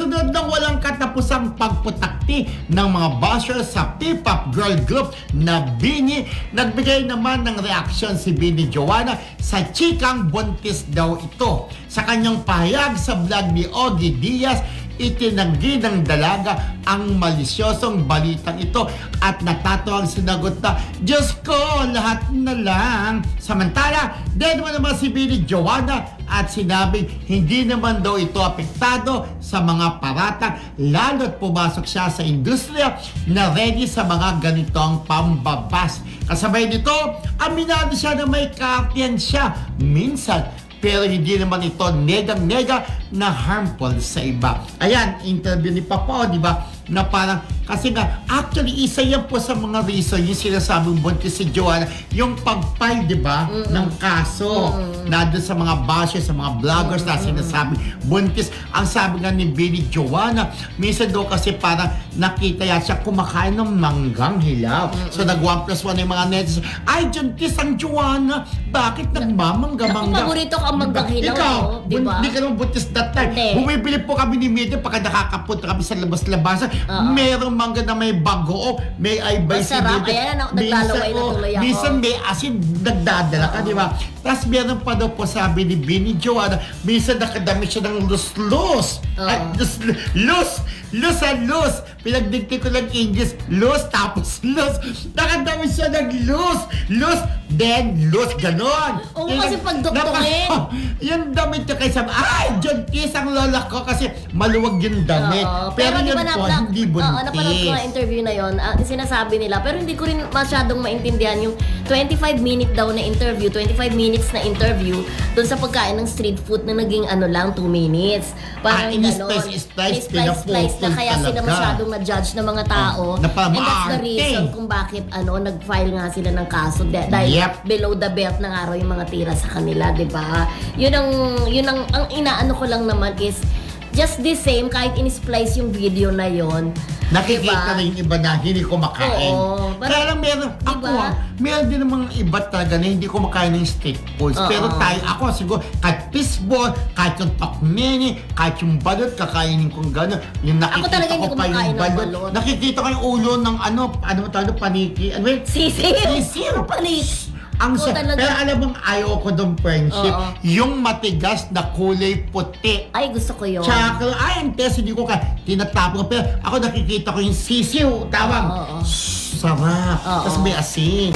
Kasunod ng walang katapusang pagputakti ng mga bashers sa P-pop girl group na BINI, nagbigay naman ng reaksyon si BINI Joanna sa chikang buntis daw ito. Sa kanyang pahayag sa vlog ni Ogie Diaz, itinanggi ng dalaga ang malisyosong balitang ito at natatawa ang sinagot na, Diyos ko, lahat na lang. Samantala, dead mo naman si BINI Joanna at sinabing hindi naman daw ito apektado sa mga paratang lalo't pumasok siya sa industriya na ready sa mga ganitong pambabas. Kasabay nito, aminado siya na may kaartiyan siya minsan, pero hindi naman ito negang-nega na harmful sa iba. Ayan, interview ni Papa, di ba? Na parang, kasi nga, actually, isa yan po sa mga reason, yung sinasabing buntis si Joanna, yung pag-file, di ba, ng kaso, na doon sa mga bashers, sa mga vloggers na sinasabing buntis. Ang sabi nga ni BINI Joanna, minsan daw kasi parang nakita yan siya kumakain ng manggang hilaw. So, nag-1+1 yung mga netizens, ay, juntis ang Joanna, bakit nagmamangga-mangga? Paborito ka ang manggang hilaw, ikaw, di ba? Hindi ka naman buntis that time. Bumibili po kami ni Media pagka nakakapunta kami sa labas-labasan. Merong mangga na may bago, may aybay si Masarap. Media. Ayan, naglalaway na tuloy ako. Minsan may asin, nagdadala ka, di ba? Tapos meron pa daw po sabi ni BINI Joanna, minsan nakadami siya ng lus-lus. At lus. Pinagdikti ko lang English, lus, tapos lus. Nakadami siya ng lus, then lus, ganon. Oo, kasi pagdoktorin. Yung damit niya kaysa, ay, John Kiss ang lola ko kasi maluwag yung damit. Pero yun po, hindi buntis. Napanood ko nga interview na yun, sinasabi nila, pero hindi ko rin masyadong maintindihan yung 25-minute daw na interview, 25 minutes na interview doon sa pagkain ng street food na naging 2 minutes. Parang in-splice na kaya sila masyadong na-judge ng mga tao. And that's the reason kung bakit nag-file nga sila ng kaso dahil below the belt na nga raw yung mga tira sa kanila, di ba? Yun ang inaano ko lang naman is just the same, kahit in-splice yung video na yon, nakikita na yung iba na hindi kumakain. Oo. Kaya lang meron, diba? Meron din namang iba talaga na hindi kumakain ng street foods. Pero ako siguro, kahit fishball, kahit yung tokneni, kahit yung balot, kakainin kong gano'n. Yung nakikita ko pa yung balot. Nakikita ko yung ulo ng paniki. Ano yun? Sisiw! Paniki! Pero alam mong ayaw ko ng friendship, yung matigas na kulay puti. Ay, gusto ko yun. Tsaka, ang test, hindi ko tinatapon. Pero ako nakikita ko yung sisiw, tawag. Sarap. Tapos may asin.